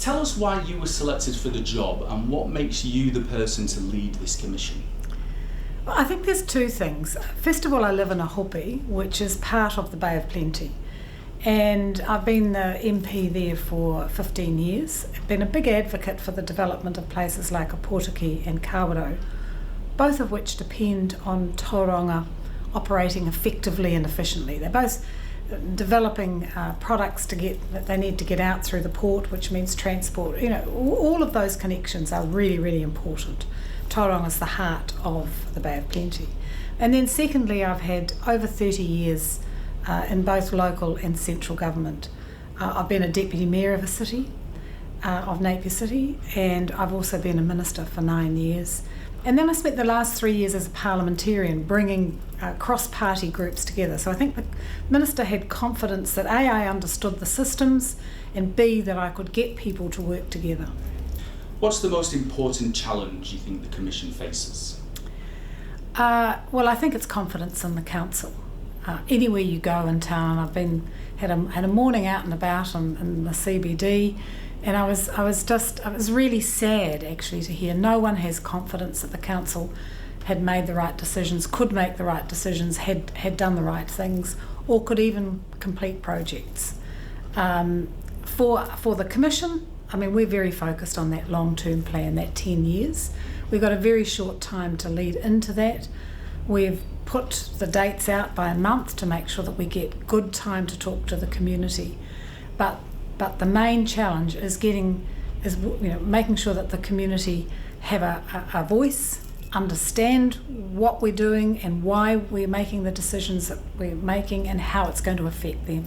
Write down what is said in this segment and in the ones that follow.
Tell us why you were selected for the job and what makes you the person to lead this commission. Well, I think there's two things. First of all, I live in a hopi, which is part of the Bay of Plenty. And I've been the MP there for 15 years. I've been a big advocate for the development of places like Opotiki and Kawerau, both of which depend on Tauranga operating effectively and efficiently. They're both developing products that they need to get out through the port, which means transport. All of those connections are really, really important. Tauranga is the heart of the Bay of Plenty. And then secondly, I've had over 30 years in both local and central government. I've been a deputy mayor of a city, of Napier City, and I've also been a minister for 9 years. And then I spent the last 3 years as a parliamentarian bringing cross-party groups together. So I think the minister had confidence that A, I understood the systems, and B, that I could get people to work together. What's the most important challenge you think the Commission faces? Well, I think it's confidence in the council. Anywhere you go in town, I've had a morning out and about in the CBD, and I was really sad actually to hear no one has confidence that the council had made the right decisions, could make the right decisions, had done the right things, or could even complete projects. For the Commission, I mean, we're very focused on that long-term plan, that 10 years. We've got a very short time to lead into that. We've put the dates out by a month to make sure that we get good time to talk to the community. But the main challenge is making sure that the community have a voice, understand what we're doing and why we're making the decisions that we're making and how it's going to affect them.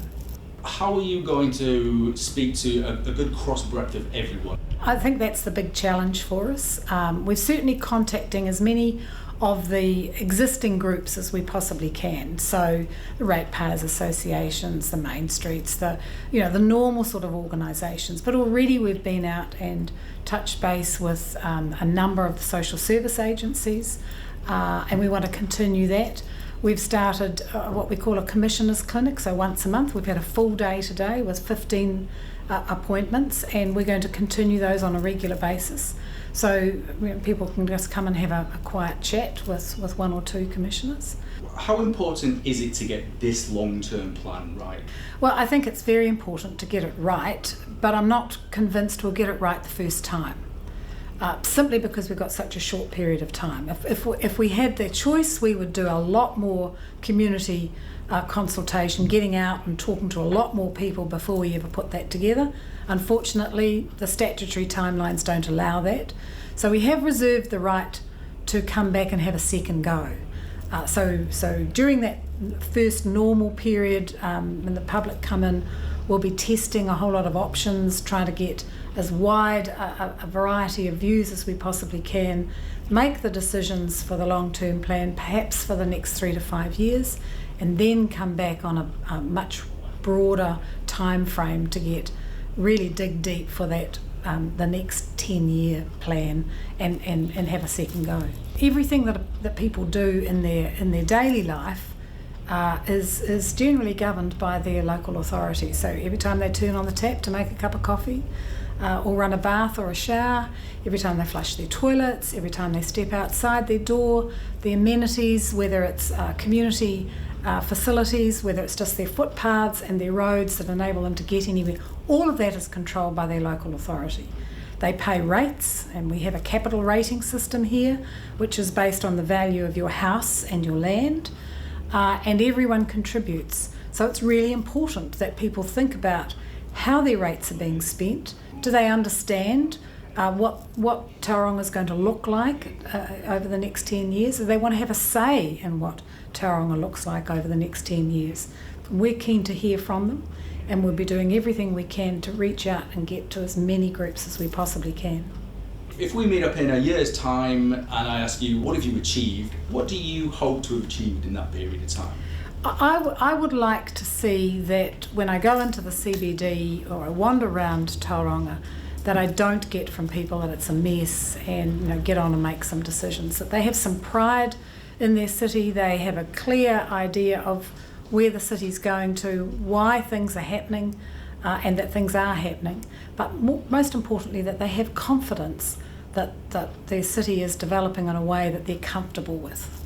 How are you going to speak to a good cross-breadth of everyone? I think that's the big challenge for us. We're certainly contacting as many of the existing groups as we possibly can. So the ratepayers associations, the Main Streets, the normal sort of organisations. But already we've been out and touched base with a number of the social service agencies, and we want to continue that. We've started what we call a commissioners clinic, so once a month. We've had a full day today with 15 appointments, and we're going to continue those on a regular basis. So people can just come and have a quiet chat with one or two commissioners. How important is it to get this long-term plan right? Well, I think it's very important to get it right, but I'm not convinced we'll get it right the first time. Simply because we've got such a short period of time. If we had the choice, we would do a lot more community consultation, getting out and talking to a lot more people before we ever put that together. Unfortunately, the statutory timelines don't allow that. So we have reserved the right to come back and have a second go. So during that first normal period, when the public come in, we'll be testing a whole lot of options, trying to get as wide a variety of views as we possibly can, make the decisions for the long-term plan, perhaps for the next 3 to 5 years, and then come back on a much broader time frame to really dig deep for that the next 10-year plan and have a second go. Everything that people do in their daily life is generally governed by their local authority. So every time they turn on the tap to make a cup of coffee, or run a bath or a shower, every time they flush their toilets, every time they step outside their door, the amenities, whether it's community facilities, whether it's just their footpaths and their roads that enable them to get anywhere, all of that is controlled by their local authority. They pay rates, and we have a capital rating system here, which is based on the value of your house and your land, and everyone contributes. So it's really important that people think about how their rates are being spent. Do they understand what Tauranga is going to look like over the next 10 years? Do they want to have a say in what Tauranga looks like over the next 10 years? We're keen to hear from them, and we'll be doing everything we can to reach out and get to as many groups as we possibly can. If we meet up in a year's time and I ask you, what have you achieved, what do you hope to have achieved in that period of time? I would like to see that when I go into the CBD or I wander around Tauranga, that I don't get from people that it's a mess and get on and make some decisions, that they have some pride in their city, they have a clear idea of where the city's going to, why things are happening, and that things are happening, but most importantly that they have confidence that their city is developing in a way that they're comfortable with.